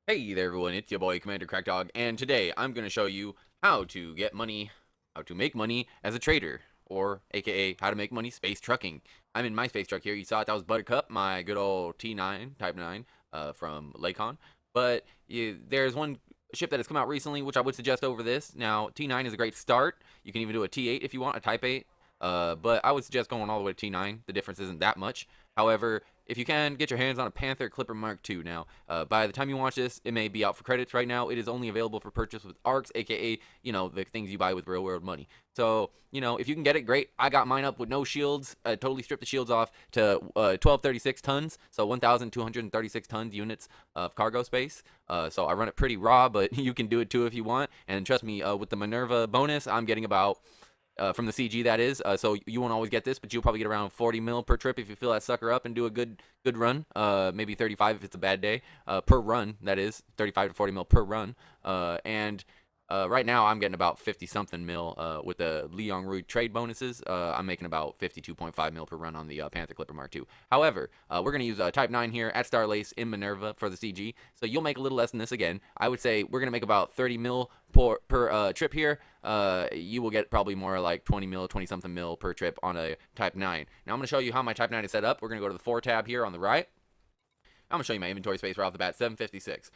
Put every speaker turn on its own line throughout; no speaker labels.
Hey there everyone, it's your boy Commander Krakdawg, and today I'm going to show you how to get money, how to make money as a trader, or aka how to make money space trucking. I'm in my space truck here. You saw it, that was Buttercup, my good old T9, Type 9, from Lakon. But there's one ship that has come out recently, which I would suggest over this. Now, T9 is a great start. You can even do a T8 if you want, a Type 8. But I would suggest going all the way to T9. The difference isn't that much. However, if you can, get your hands on a Panther Clipper MkII. Now, by the time you watch this, it may be out for credits right now. It is only available for purchase with ARCs, aka, the things you buy with real world money. So, if you can get it, great. I got mine up with no shields. I totally stripped the shields off to 1236 tons, so 1,236 tons units of cargo space. So I run it pretty raw, but you can do it too if you want. And trust me, with the Minerva bonus, I'm getting about from the CG, that is. So you won't always get this, but you'll probably get around 40 mil per trip if you fill that sucker up and do a good run. Maybe 35 if it's a bad day. Per run, that is 35 to 40 mil per run. And right now I'm getting about 50 something mil with the Leon Rui trade bonuses. I'm making about 52.5 mil per run on the Panther Clipper Mark II. However, we're going to use Type 9 here at Starlace in Minerva for the CG. So you'll make a little less than this again. I would say we're going to make about 30 mil per trip here. You will get probably more like 20 mil, 20 something mil per trip on a Type 9. Now I'm going to show you how my Type 9 is set up. We're going to go to the 4 tab here on the right. I'm going to show you my inventory space right off the bat, 756.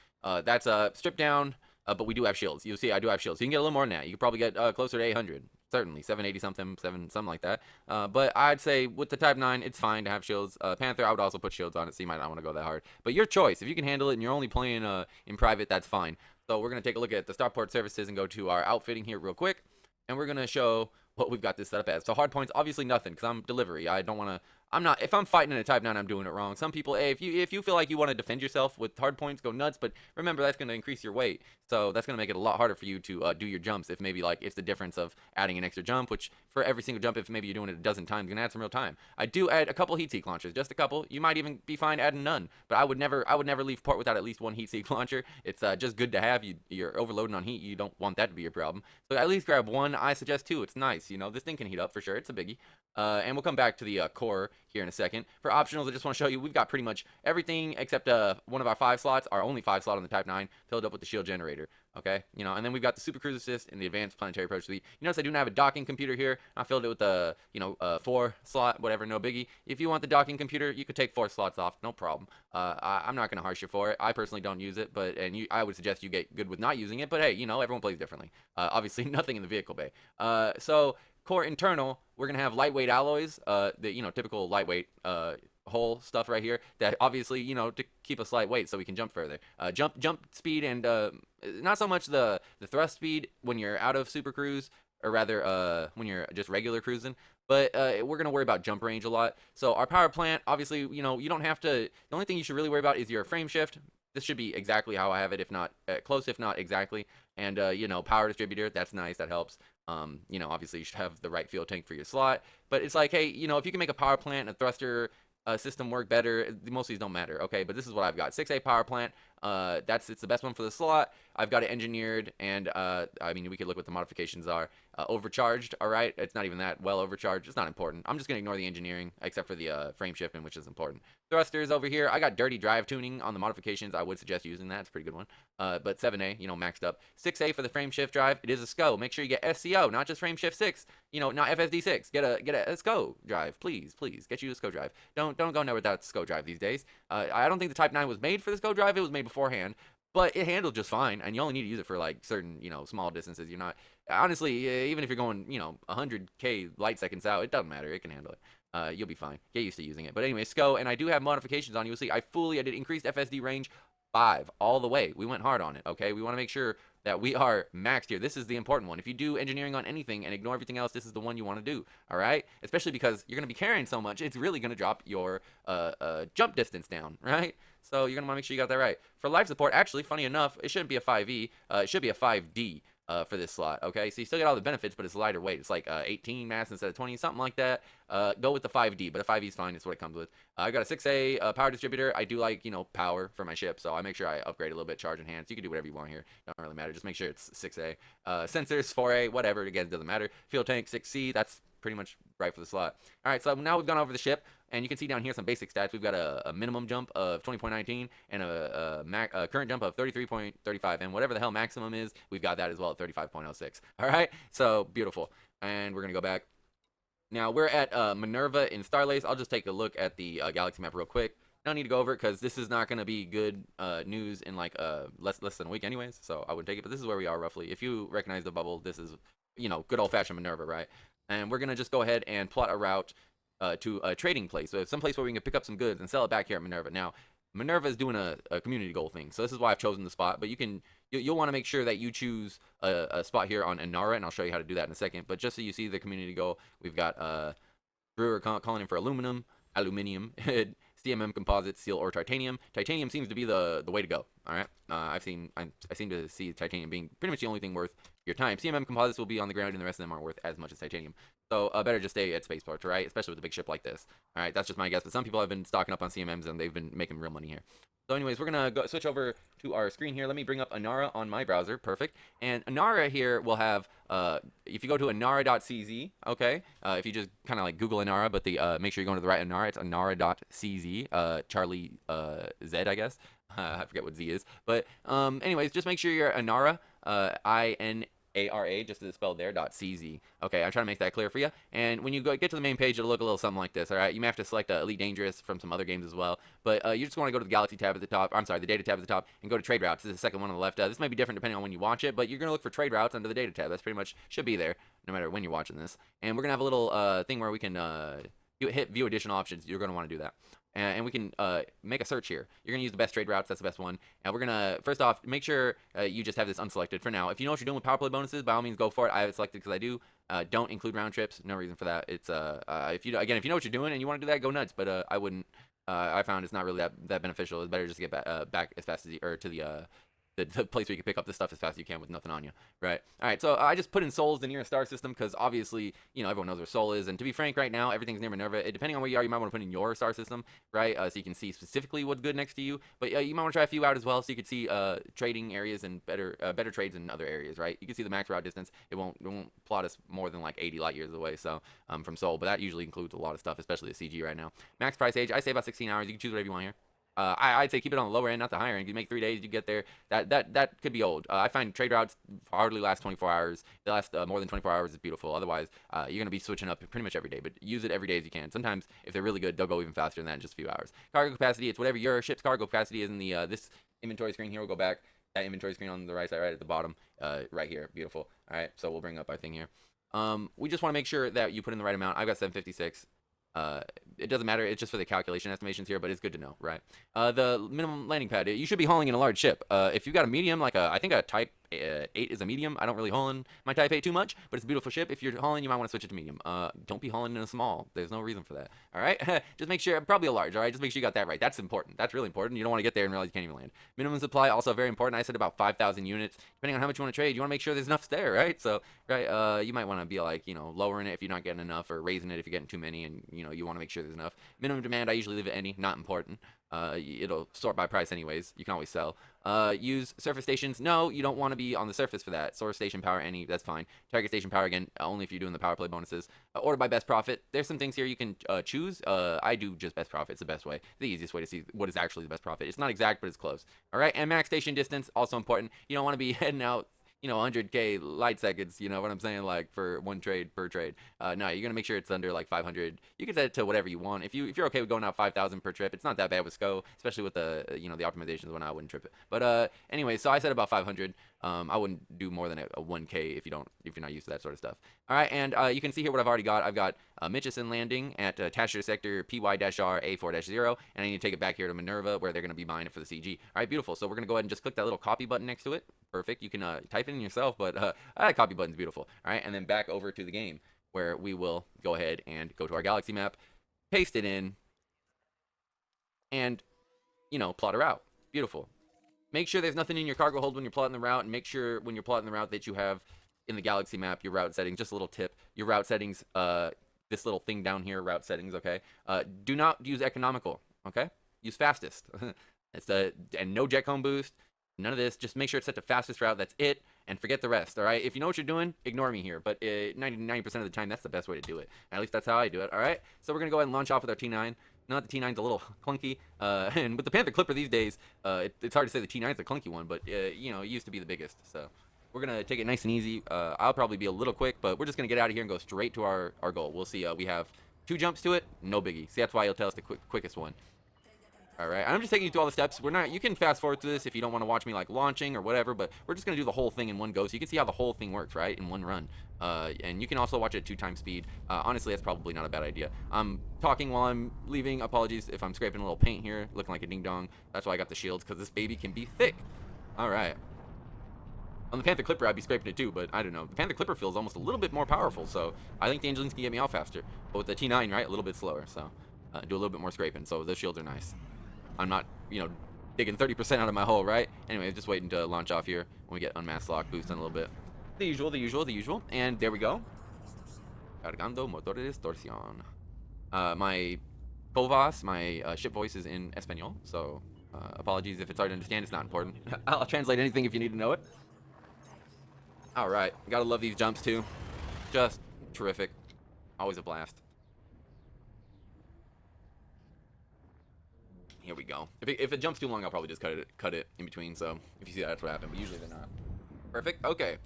That's stripped down, but we do have shields. You'll see I do have shields. So you can get a little more than that. You could probably get closer to 800. Certainly, 780 something, something like that. But I'd say with the Type 9, it's fine to have shields. Panther, I would also put shields on it, so you might not want to go that hard. But your choice. If you can handle it and you're only playing in private, that's fine. So we're going to take a look at the starport services and go to our outfitting here real quick. And we're going to show what we've got this set up as. So hard points, obviously nothing, because I'm delivery. I don't want to. I'm not. If I'm fighting in a Type 9, I'm doing it wrong. Some people, hey, if you feel like you want to defend yourself with hard points, go nuts. But remember, that's going to increase your weight, so that's going to make it a lot harder for you to do your jumps. If maybe like it's the difference of adding an extra jump, which for every single jump, if maybe you're doing it a dozen times, you're gonna add some real time. I do add a couple heat seek launchers, just a couple. You might even be fine adding none. But I would never leave port without at least one heat seek launcher. It's just good to have. You're overloading on heat. You don't want that to be your problem. So at least grab one. I suggest two. It's nice. This thing can heat up for sure. It's a biggie. And we'll come back to the core here in a second. For optionals, I just want to show you we've got pretty much everything except one of our 5 slots, our only 5 slot on the Type 9, filled up with the shield generator. Okay, and then we've got the Super Cruise Assist and the Advanced Planetary Approach Suite. You notice I do not have a docking computer here. I filled it with the 4 slot, whatever, no biggie. If you want the docking computer, you could take 4 slots off, no problem. I'm not gonna harsh you for it. I personally don't use it, but I would suggest you get good with not using it. But hey, everyone plays differently. Obviously, nothing in the vehicle bay. So core internal, we're gonna have lightweight alloys, the typical lightweight whole stuff right here that obviously to keep us lightweight so we can jump further. Jump speed and not so much the thrust speed when you're out of super cruise, or rather when you're just regular cruising. But we're gonna worry about jump range a lot. So our power plant, obviously, you don't have to. The only thing you should really worry about is your frame shift. This should be exactly how I have it, if not close, if not exactly. And power distributor, that's nice, that helps. Obviously you should have the right fuel tank for your slot. But it's like, hey, if you can make a power plant and a thruster system work better, most of these don't matter, okay? But this is what I've got: 6A power plant. It's the best one for the slot. I've got it engineered, and I mean, we could look what the modifications are. Overcharged, all right. It's not even that well overcharged. It's not important. I'm just gonna ignore the engineering, except for the frame shifting, which is important. Thrusters over here. I got dirty drive tuning on the modifications. I would suggest using that. It's a pretty good one. But 7A, maxed up. 6A for the frame shift drive. It is a SCO. Make sure you get SCO, not just frame shift 6. Not FSD6. Get a SCO drive, please. Get you a SCO drive. Don't go nowhere without SCO drive these days. I don't think the Type 9 was made for the SCO drive. It was made beforehand, but it handled just fine, and you only need to use it for like certain small distances. You're not, honestly, even if you're going 100k light seconds out, it doesn't matter. It can handle it. You'll be fine. Get used to using it. But anyway, SCO, and I do have modifications on. You'll see I did increased FSD range 5 all the way. We went hard on it. Okay, we want to make sure that we are maxed here. This is the important one. If you do engineering on anything and ignore everything else, this is the one you want to do. All right, especially because you're going to be carrying so much, it's really going to drop your jump distance down, right? So you're going to want to make sure you got that right. For life support, actually, funny enough, it shouldn't be a 5E. It should be a 5D. For this slot, okay? So you still get all the benefits, but it's lighter weight. It's like 18 mass instead of 20, something like that. Go with the 5D, but a 5E is fine. It's what it comes with. I got a 6A power distributor. I do like, power for my ship, so I make sure I upgrade a little bit, charge enhance. You can do whatever you want here. Don't really matter. Just make sure it's 6A. Sensors, 4A, whatever. Again, it doesn't matter. Fuel tank, 6C. That's pretty much right for the slot. All right, so now we've gone over the ship. And you can see down here some basic stats. We've got a minimum jump of 20.19 and a current jump of 33.35. And whatever the hell maximum is, we've got that as well at 35.06. All right, so beautiful. And we're going to go back. Now, we're at Minerva in Starlace. I'll just take a look at the galaxy map real quick. I don't need to go over it because this is not going to be good news in like less than a week anyways, so I wouldn't take it. But this is where we are roughly. If you recognize the bubble, this is, good old-fashioned Minerva, right? And we're going to just go ahead and plot a route to a trading place. So some place where we can pick up some goods and sell it back here at Minerva. Now, Minerva is doing a community goal thing, so this is why I've chosen the spot. But you'll want to make sure that you choose a spot here on Inara, and I'll show you how to do that in a second. But just so you see the community goal, we've got Brewer calling in for aluminium, CMM composite, steel, or titanium. Titanium seems to be the way to go. All right, I seem to see titanium being pretty much the only thing worth your time. CMM composites will be on the ground, and the rest of them aren't worth as much as titanium. So better just stay at spaceports, right? Especially with a big ship like this. All right, that's just my guess. But some people have been stocking up on CMMs, and they've been making real money here. So anyways, we're going to switch over to our screen here. Let me bring up Inara on my browser. Perfect. And Inara here will have, if you go to inara.cz, okay, if you just kind of like Google Inara, but make sure you're going to the right Inara. It's inara.cz, Charlie Z, I guess. I forget what Z is. But anyways, just make sure you're Inara, INARA, just as it's spelled there, .cz. Okay, I'm trying to make that clear for you. And when you get to the main page, it'll look a little something like this, all right? You may have to select Elite Dangerous from some other games as well. But you just want to go to the Galaxy tab at the top, the Data tab at the top, and go to Trade Routes. This is the second one on the left. This might be different depending on when you watch it, but you're going to look for Trade Routes under the Data tab. That's pretty much, should be there, no matter when you're watching this. And we're going to have a little thing where we can hit View Additional Options. You're going to want to do that. And we can make a search here. You're going to use the best trade routes. That's the best one. And we're going to, first off, make sure you just have this unselected for now. If you know what you're doing with power play bonuses, by all means, go for it. I have it selected because I do. Don't include round trips. No reason for that. It's if you know what you're doing and you want to do that, go nuts. But I wouldn't. I found it's not really that beneficial. It's better just to get back as fast as to the place where you can pick up the stuff as fast as you can with nothing on you, right? All right, so I just put in Sol's the nearest star system because obviously, everyone knows where Sol is. And to be frank, right now, everything's near Minerva. Depending on where you are, you might want to put in your star system, right? So you can see specifically what's good next to you. But you might want to try a few out as well so you can see trading areas and better trades in other areas, right? You can see the max route distance. It won't plot us more than like 80 light years away, so from Sol. But that usually includes a lot of stuff, especially the CG right now. Max price age, I say about 16 hours. You can choose whatever you want here. I'd say keep it on the lower end, not the higher end. You make 3 days, you get there. That could be old. I find trade routes hardly last 24 hours. They last more than 24 hours is beautiful. Otherwise, you're going to be switching up pretty much every day. But use it every day as you can. Sometimes, if they're really good, they'll go even faster than that in just a few hours. Cargo capacity, it's whatever your ship's cargo capacity is in the this inventory screen here. We'll go back. That inventory screen on the right side, right at the bottom, right here. Beautiful. All right, so we'll bring up our thing here. We just want to make sure that you put in the right amount. I've got 756. It doesn't matter. It's just for the calculation estimations here, but it's good to know, right? The minimum landing pad. You should be hauling in a large ship. If you've got a medium, like I think a Type 8 is a medium. I don't really haul in my Type 8 too much, but it's a beautiful ship. If you're hauling, you might want to switch it to medium. Don't be hauling in a small. There's no reason for that. All right, just make sure. Probably a large. All right, just make sure you got that right. That's important. That's really important. You don't want to get there and realize you can't even land. Minimum supply also very important. I said about 5,000 units. Depending on how much you want to trade, you want to make sure there's enough there, right? So, right, you might want to be like, lowering it if you're not getting enough, or raising it if you're getting too many, and you want to make sure there's enough. Minimum demand, I usually leave it any. Not important. It'll sort by price anyways. You can always sell. Use surface stations. No, you don't want to be on the surface for that. Source station power, any, that's fine. Target station power, again, only if you're doing the power play bonuses. Order by best profit. There's some things here you can choose. I do just best profit. It's the best way. The easiest way to see what is actually the best profit. It's not exact, but it's close. All right, and max station distance, also important. You don't want to be heading out 100K light seconds, you know what I'm saying, like for one trade per trade. No, you're gonna make sure it's under like 500. You can set it to whatever you want. If you're okay with going out 5,000 per trip, it's not that bad with SCO, especially with the the optimizations. When I wouldn't trip it. But anyway, so I said about 500. I wouldn't do more than a 1K if you're not used to that sort of stuff. All right, and you can see here what I've already got. I've got Mitchison landing at Tasher Sector PY-R A4-0, and I need to take it back here to Minerva where they're going to be buying it for the CG. All right, beautiful. So we're going to go ahead and just click that little copy button next to it. Perfect. You can type it in yourself, but that copy button's beautiful. All right, and then back over to the game where we will go ahead and go to our galaxy map, paste it in, and plot a route. Beautiful. Make sure there's nothing in your cargo hold when you're plotting the route, and make sure when you're plotting the route that you have in the galaxy map your route settings. Just a little tip: your route settings, this little thing down here, route settings. Okay, do not use economical. Okay, use fastest. And no jet cone boost. None of this. Just make sure it's set to fastest route. That's it. and forget the rest, all right? If you know what you're doing, ignore me here, but 99% of the time, that's the best way to do it. At least that's how I do it, all right? So we're going to go ahead and launch off with our T9. Not the T9's a little clunky, and with the Panther Clipper these days, it's hard to say the T9's a clunky one, but, you know, it used to be the biggest, so we're going to take it nice and easy. I'll probably be a little quick, but we're just going to get out of here and go straight to our goal. We'll see. We have 2 jumps to it, no biggie. See, that's why he'll tell us the quickest one. All right, I'm just taking you through all the steps. You can fast forward through this if you don't want to watch me like launching or whatever, but we're just gonna do the whole thing in one go, so you can see how the whole thing works, right, in one run. And you can also watch it at 2 times speed. Honestly, that's probably not a bad idea. I'm talking while I'm leaving. Apologies if I'm scraping a little paint here, looking like a ding dong. That's why I got the shields, because this baby can be thick. All right. On the Panther Clipper, I'd be scraping it too, but I don't know. The Panther Clipper feels almost a little bit more powerful, so I think the Angelines can get me out faster. But with the T9, right, a little bit slower, so do a little bit more scraping. So those shields are nice. I'm not, you know, digging 30% out of my hole, right? Anyway, just waiting to launch off here when we get unmasked lock, boosting a little bit. The usual. And there we go. Cargando motor de distorsión. My Povas, my ship voice is in Espanol, so apologies if it's hard to understand. It's not important. I'll translate anything if you need to know it. All right. Gotta love these jumps, too. Just terrific. Always a blast. Here we go. If it jumps too long, I'll probably just cut it in between. So if you see that, that's what happened. But usually they're not. Perfect. Okay.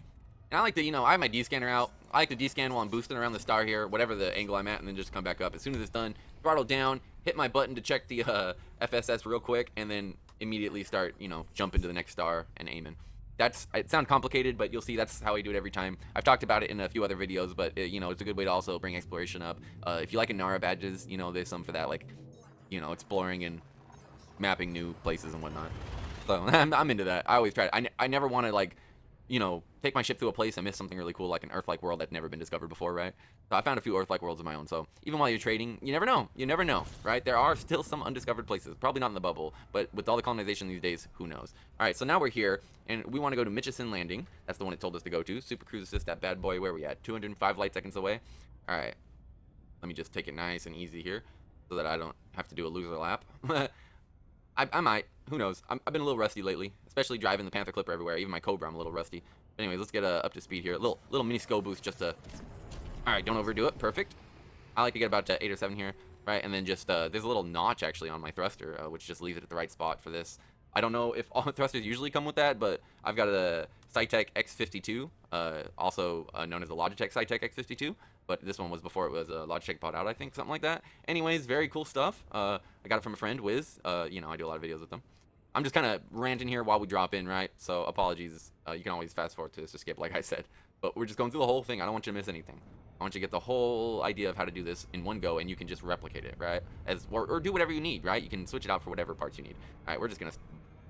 And I like to, you know, I have my D-scanner out. I like to D-scan while I'm boosting around the star here, whatever the angle I'm at, and then just come back up. As soon as it's done, throttle down, hit my button to check the FSS real quick, and then immediately start, you know, jumping to the next star and aiming. It sounds complicated, but you'll see that's how I do it every time. I've talked about it in a few other videos, but, you know, it's a good way to also bring exploration up. If you like Inara badges, you know, there's some for that, like, you know, exploring and mapping new places and whatnot. So I'm into that. I always try it. I never want to, like, you know, take my ship through a place and miss something really cool, like an Earth-like world that's never been discovered before, right? So I found a few Earth-like worlds of my own. So even while you're trading, you never know. You never know, right? There are still some undiscovered places. Probably not in the bubble, but with all the colonization these days, who knows? All right, so now we're here, and we want to go to Mitchison Landing. That's the one it told us to go to. Super Cruise Assist, that bad boy. Where are we at? 205 light seconds away. All right. Let me just take it nice and easy here so that I don't have to do a loser lap. I might. Who knows? I've been a little rusty lately, especially driving the Panther Clipper everywhere. Even my Cobra, I'm a little rusty. But anyways, let's get up to speed here. Little mini scope boost just to... All right, don't overdo it. Perfect. I like to get about 8 or 7 here, right? And then just there's a little notch actually on my thruster, which just leaves it at the right spot for this. I don't know if all thrusters usually come with that, but I've got a Cytec X52, also known as the Logitech Cytec X52. But this one was before it was a Logitech bought out, I think, something like that. Anyways, very cool stuff. I got it from a friend, Wiz. You know, I do a lot of videos with them. I'm just kind of ranting here while we drop in, right? So apologies. You can always fast forward to this to skip, like I said. But we're just going through the whole thing. I don't want you to miss anything. I want you to get the whole idea of how to do this in one go, and you can just replicate it, right? Or do whatever you need, right? You can switch it out for whatever parts you need. All right, we're just going to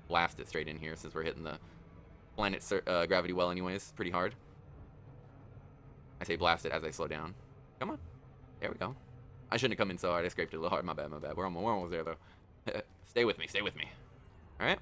blast it straight in here since we're hitting the planet gravity well anyways, pretty hard. I say blast it as I slow down. Come on. There we go. I shouldn't have come in so hard. I scraped it a little hard. My bad. We're almost there, though. Stay with me. All right.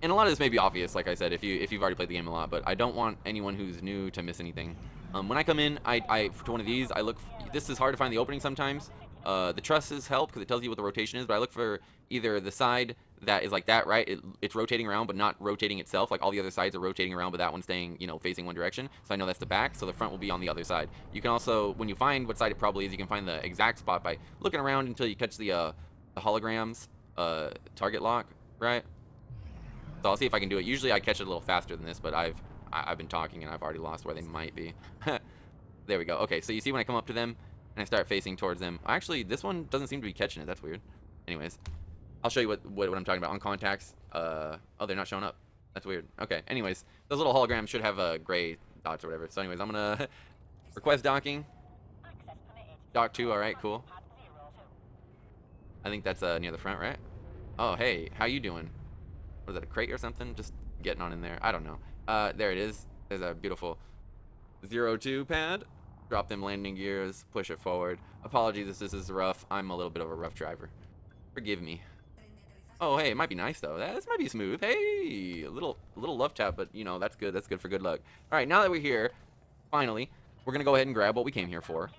And a lot of this may be obvious, like I said, if you've already played the game a lot, but I don't want anyone who's new to miss anything. When I come in, for one of these, I look. This is hard to find the opening sometimes. The trusses help because it tells you what the rotation is, but I look for either the side that is like that, right? It's rotating around, but not rotating itself. Like all the other sides are rotating around, but that one's staying, you know, facing one direction. So I know that's the back, so the front will be on the other side. You can also, when you find what side it probably is, you can find the exact spot by looking around until you catch the holograms target lock, right? So I'll see if I can do it. Usually I catch it a little faster than this, but I've been talking and I've already lost where they might be. There we go. Okay, so you see when I come up to them and I start facing towards them. Actually, this one doesn't seem to be catching it. That's weird. Anyways, I'll show you what I'm talking about. On contacts, oh, they're not showing up. That's weird. Okay, anyways, those little holograms should have gray dots or whatever. So anyways, I'm going to request docking. Dock 2, all right, cool. I think that's near the front, right? Oh, hey, how you doing? Was that a crate or something? Just getting on in there. I don't know. There it is. There's a beautiful 02 pad. Drop them landing gears. Push it forward. Apologies if this is rough. I'm a little bit of a rough driver. Forgive me. Oh, hey, it might be nice, though. This might be smooth. Hey, a little love tap, but, you know, that's good. That's good for good luck. All right, now that we're here, finally, we're going to go ahead and grab what we came here for.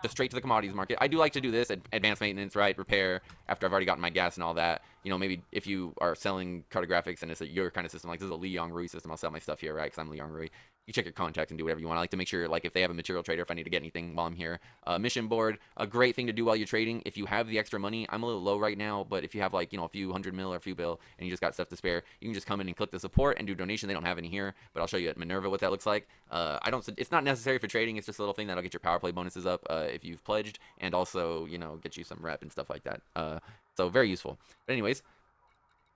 just straight to the commodities market. I do like to do this, advanced maintenance, right, repair, after I've already gotten my gas and all that. You know, maybe if you are selling cartographics and it's your kind of system, like this is a Li Yongrui system, I'll sell my stuff here, right, because I'm Li Yongrui. You check your contacts and do whatever you want. I like to make sure, like, if they have a material trader, if I need to get anything while I'm here. Mission board, a great thing to do while you're trading. If you have the extra money, I'm a little low right now, but if you have, like, you know, a few hundred mil or a few bill, and you just got stuff to spare, you can just come in and click the support and do donation. They don't have any here, but I'll show you at Minerva what that looks like. It's not necessary for trading. It's just a little thing that'll get your power play bonuses up if you've pledged, and also, you know, get you some rep and stuff like that. So very useful. But anyways,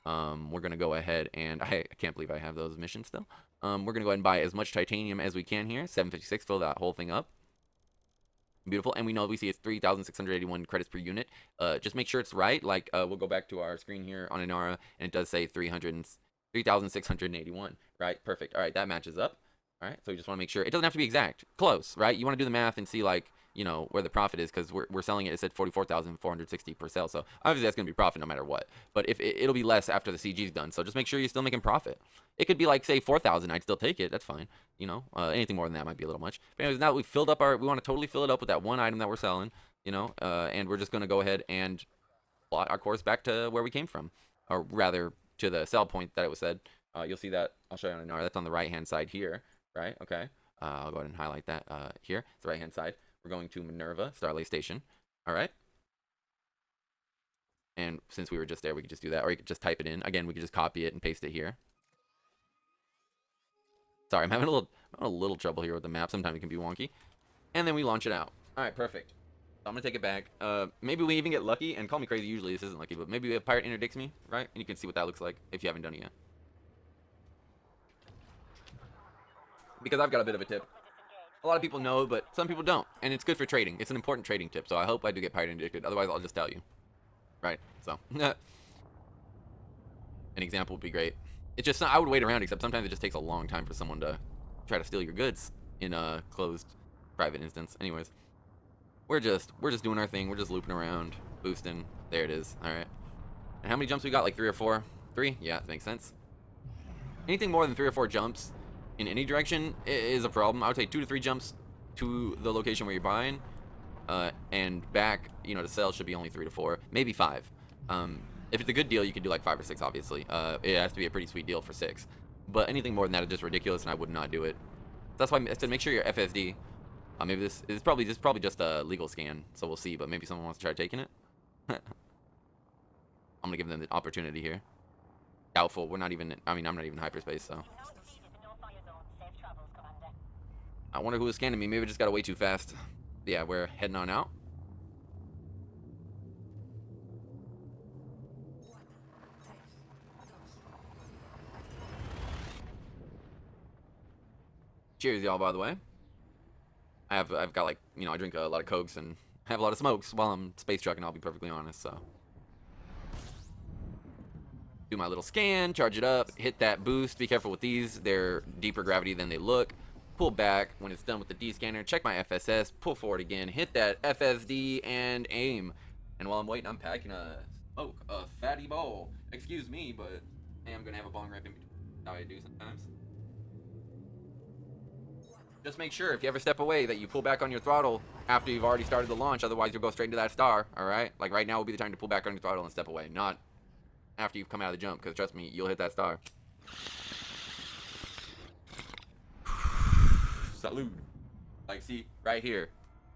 we're gonna go ahead and I can't believe I have those missions still. We're gonna go ahead and buy as much titanium as we can here. 756, fill that whole thing up. Beautiful. And we see it's 3,681 credits per unit. Just make sure it's right. Like, we'll go back to our screen here on Inara, and it does say 3,681, right? Perfect. All right, that matches up. All right, so we just want to make sure it doesn't have to be exact. Close, right? You want to do the math and see, like, you know, where the profit is, because we're selling it. It said 44,460 per sale, so obviously that's gonna be profit no matter what. But if it'll be less after the CG's done, so just make sure you're still making profit. It could be like, say, 4,000. I'd still take it. That's fine. You know, anything more than that might be a little much. But anyways, now that we've filled up we want to totally fill it up with that one item that we're selling. You know, and we're just gonna go ahead and plot our course back to where we came from, or rather to the sell point that it was said. You'll see that. I'll show you on an hour. That's on the right hand side here, right? Okay. I'll go ahead and highlight that here. It's the right hand side. We're going to Minerva, Starlay Station. All right. And since we were just there, we could just do that. Or you could just type it in. Again, we could just copy it and paste it here. Sorry, I'm having a little trouble here with the map. Sometimes it can be wonky. And then we launch it out. All right, perfect. So I'm going to take it back. Maybe we even get lucky. And call me crazy, usually this isn't lucky. But maybe a pirate interdicts me, right? And you can see what that looks like if you haven't done it yet. Because I've got a bit of a tip. A lot of people know, but some people don't. And it's good for trading. It's an important trading tip. So I hope I do get pirate interdicted. Otherwise, I'll just tell you. Right? So, an example would be great. It's just, I would wait around, except sometimes it just takes a long time for someone to try to steal your goods in a closed private instance. Anyways, we're just doing our thing. We're just looping around, boosting. There it is. All right. And how many jumps we got? Like 3 or 4? 3? Yeah, that makes sense. Anything more than 3 or 4 jumps in any direction is a problem. I would say 2 to 3 jumps to the location where you're buying, and back, you know, to sell should be only 3 to 4, maybe 5. If it's a good deal, you can do like 5 or 6, obviously. It has to be a pretty sweet deal for 6. But anything more than that is just ridiculous, and I would not do it. That's why I said make sure your FSD. Maybe this is probably just a legal scan, so we'll see. But maybe someone wants to try taking it. I'm gonna give them the opportunity here. Doubtful. We're not even. I mean, I'm not even in hyperspace, so. I wonder who was scanning me. Maybe I just got away too fast. Yeah, we're heading on out. Cheers, y'all, by the way. I've got, like, you know, I drink a lot of Cokes and have a lot of smokes while I'm space trucking, I'll be perfectly honest, so. Do my little scan, charge it up, hit that boost. Be careful with these. They're deeper gravity than they look. Pull back when it's done with the D-scanner. Check my FSS. Pull forward again. Hit that FSD and aim. And while I'm waiting, I'm packing a smoke, a fatty bowl. Excuse me, but hey, I'm going to have a bong rip in between. How I do sometimes. Just make sure if you ever step away that you pull back on your throttle after you've already started the launch. Otherwise, you'll go straight into that star, all right? Like right now would be the time to pull back on your throttle and step away. Not after you've come out of the jump, because trust me, you'll hit that star. Salute. Like, see, right here.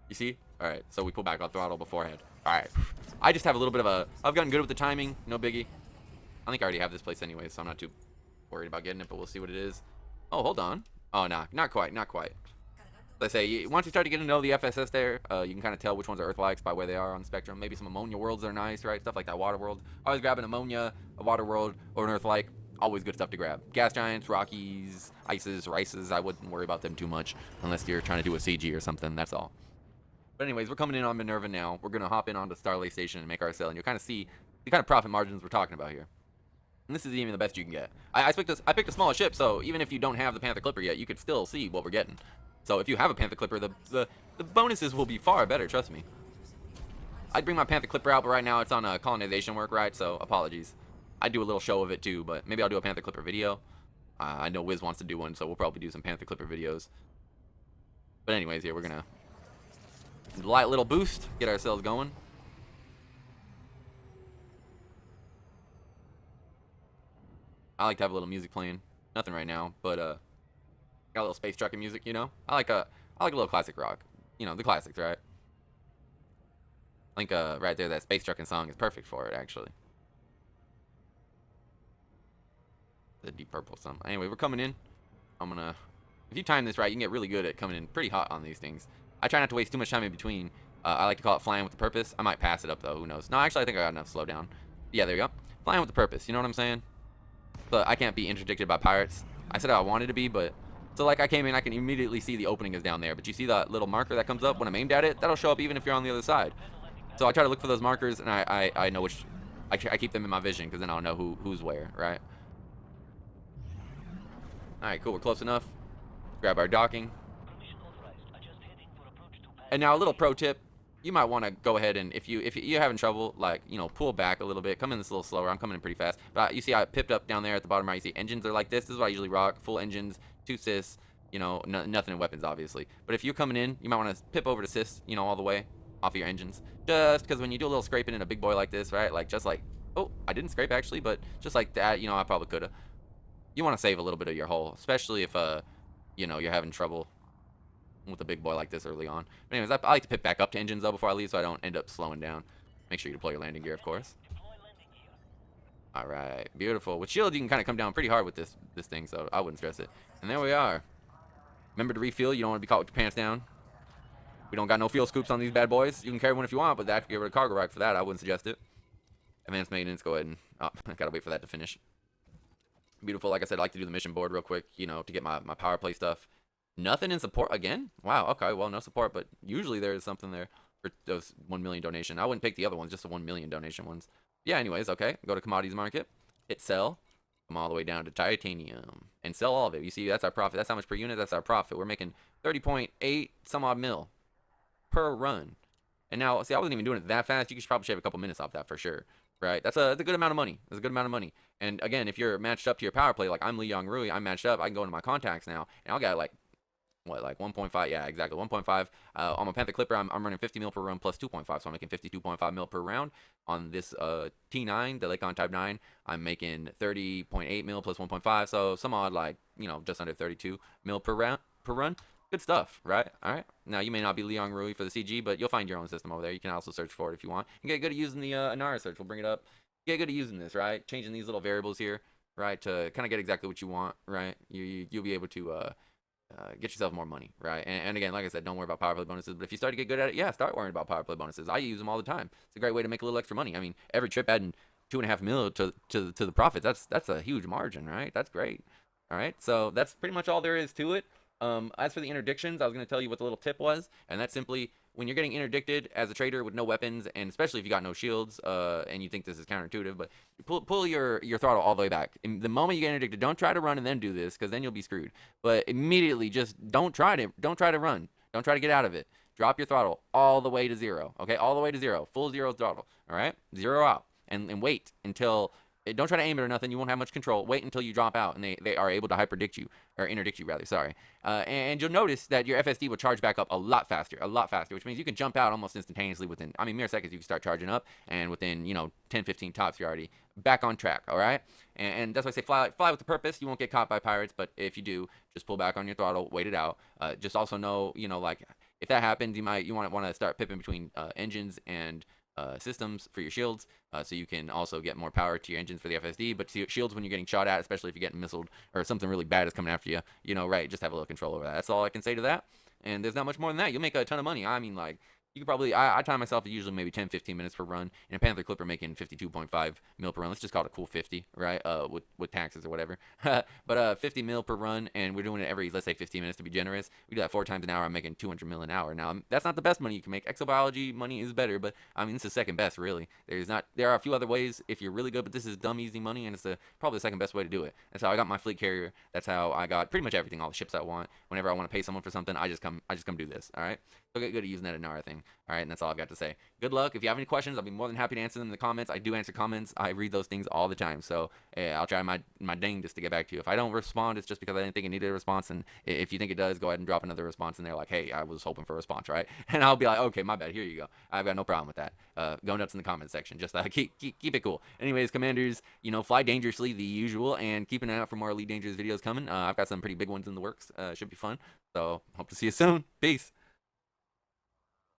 You see? All right, so we pull back on throttle beforehand. All right. I just have a little bit of a... I've gotten good with the timing. No biggie. I think I already have this place anyway, so I'm not too worried about getting it, but we'll see what it is. Oh, hold on. Oh, nah, not quite, not quite. Let's say, once you start to get to know the FSS there, you can kind of tell which ones are Earth-likes by where they are on the spectrum. Maybe some ammonia worlds are nice, right? Stuff like that, water world. Always grab an ammonia, a water world, or an Earth-like. Always good stuff to grab. Gas giants, Rockies, Ices, Rices, I wouldn't worry about them too much unless you're trying to do a CG or something, that's all. But anyways, we're coming in on Minerva now. We're going to hop in onto Starlay Station and make our sale, and you'll kind of see the kind of profit margins we're talking about here. And this is even the best you can get. I picked a smaller ship, so even if you don't have the Panther Clipper yet, you could still see what we're getting. So if you have a Panther Clipper, the bonuses will be far better, trust me. I'd bring my Panther Clipper out, but right now it's on colonization work, right? So apologies. I'd do a little show of it too, but maybe I'll do a Panther Clipper video. I know Wiz wants to do one, so we'll probably do some Panther Clipper videos. But anyways, here we're gonna Light little boost, get ourselves going. I like to have a little music playing. Nothing right now, but got a little space trucking music, you know. I like a little classic rock. You know, the classics, right? I think right there that space trucking song is perfect for it actually. The Deep Purple song. Anyway, we're coming in. I'm gonna if you time this right, you can get really good at coming in pretty hot on these things. I try not to waste too much time in between. I like to call it flying with a purpose. I might pass it up though, who knows. No, actually I think I got enough to slow down. Yeah, there you go. Flying with a purpose, you know what I'm saying? But I can't be interdicted by pirates. I said I wanted to be, but so like I came in, I can immediately see the opening is down there. But you see that little marker that comes up when I'm aimed at it? That'll show up even if you're on the other side. So I try to look for those markers, and I know which, I keep them in my vision, because then I'll know who's where, right? Alright, cool, we're close enough. Grab our docking. And now a little pro tip, you might want to go ahead and if you're having trouble, like, you know, pull back a little bit, come in this a little slower. I'm coming in pretty fast, but you see I pipped up down there at the bottom right. You see engines are like this is what I usually rock, full engines, 2 sys, you know, nothing in weapons obviously. But if you're coming in, you might want to pip over to sys, you know, all the way off of your engines, just because when you do a little scraping in a big boy like this, right, like just like, oh, I didn't scrape actually, but just like that, you know, I probably could have. You want to save a little bit of your hull, especially if you know, you're having trouble with a big boy like this early on. But anyways, I like to pick back up to engines though before I leave, so I don't end up slowing down. Make sure you deploy your landing gear, of course. All right, beautiful. With shield, you can kind of come down pretty hard with this thing, so I wouldn't stress it. And there we are. Remember to refuel. You don't want to be caught with your pants down. We don't got no fuel scoops on these bad boys. You can carry one if you want, but I have to get rid of cargo rack for that. I wouldn't suggest it. Advanced maintenance, go ahead and I gotta wait for that to finish. Beautiful. Like I said, I like to do the mission board real quick, you know, to get my power play stuff. Nothing in support again? Wow, okay, well, no support, but usually there is something there for those 1 million donation. I wouldn't pick the other ones, just the 1 million donation ones. Yeah, anyways, okay, go to commodities market, hit sell, come all the way down to titanium, and sell all of it. You see, that's our profit. That's how much per unit, that's our profit. We're making 30.8 some odd mil per run. And now, see, I wasn't even doing it that fast. You could probably shave a couple minutes off that for sure, right? That's a good amount of money. That's a good amount of money. And again, if you're matched up to your power play, like I'm Lee Young Rui, I'm matched up, I can go into my contacts now, and I'll get like, what, like 1.5? Yeah, exactly, 1.5. On my Panther Clipper, I'm running 50 mil per round plus 2.5, so I'm making 52.5 mil per round. On this T9, the Lakon Type-9, I'm making 30.8 mil plus 1.5, so some odd, like, you know, just under 32 mil per run. Good stuff, right? All right. Now, you may not be Leon Rui for the CG, but you'll find your own system over there. You can also search for it if you want. And get good at using the Inara search. We'll bring it up. Get good at using this, right? Changing these little variables here, right, to kind of get exactly what you want, right? You'll be able to get yourself more money, right? And again, like I said, don't worry about power play bonuses. But if you start to get good at it, yeah, start worrying about power play bonuses. I use them all the time. It's a great way to make a little extra money. I mean, every trip adding 2.5 mil to the profit. That's a huge margin, right? That's great. All right, so that's pretty much all there is to it. As for the interdictions, I was going to tell you what the little tip was, and that's simply when you're getting interdicted as a trader with no weapons, and especially if you got no shields, and you think this is counterintuitive, but pull your throttle all the way back. And the moment you get interdicted, don't try to run and then do this, because then you'll be screwed. But immediately, just don't try to run. Don't try to get out of it. Drop your throttle all the way to 0. Okay, all the way to 0, full 0 throttle. All right, 0 out, and wait until. Don't try to aim it or nothing. You won't have much control. Wait until you drop out and they are able to hyperdict you, or interdict you rather. Sorry. And you'll notice that your FSD will charge back up a lot faster, which means you can jump out almost instantaneously within, I mean, mere seconds. You can start charging up, and within 10, 15 tops, you're already back on track. All right. And that's why I say fly with a purpose. You won't get caught by pirates, but if you do, just pull back on your throttle, wait it out. Just also know, like if that happens, you want to start pipping between engines and systems for your shields, so you can also get more power to your engines for the FSD, but to shields when you're getting shot at, especially if you're getting missiled or something really bad is coming after you, right, just have a little control over that. That's all I can say to that, and there's not much more than that. You'll make a ton of money. I mean, like, you could probably, I time myself usually maybe 10, 15 minutes per run. In a Panther Clipper making 52.5 mil per run. Let's just call it a cool 50, right? With taxes or whatever. But 50 mil per run, and we're doing it every, let's say 15 minutes to be generous. We do that 4 times an hour. I'm making 200 mil an hour. Now, that's not the best money you can make. Exobiology money is better, but I mean, this is second best, really. There are a few other ways if you're really good, but this is dumb easy money, and it's probably the second best way to do it. That's how I got my fleet carrier. That's how I got pretty much everything, all the ships I want. Whenever I want to pay someone for something, I just come do this. All right. So get good at using that Inara thing. trolling. All right, and that's all I've got to say. Good luck. If you have any questions, I'll be more than happy to answer them in the comments. I do answer comments. I read those things all the time. So I'll try my dangest to get back to you. If I don't respond, it's just because I didn't think it needed a response. And if you think it does, go ahead and drop another response in there like, hey, I was hoping for a response, right? And I'll be like, okay, my bad. Here you go. I've got no problem with that. Go nuts in the comment section. Just keep it cool. Anyways, commanders, fly dangerously, the usual, and keep an eye out for more Elite Dangerous videos coming. I've got some pretty big ones in the works. Should be fun. So hope to see you soon. Peace.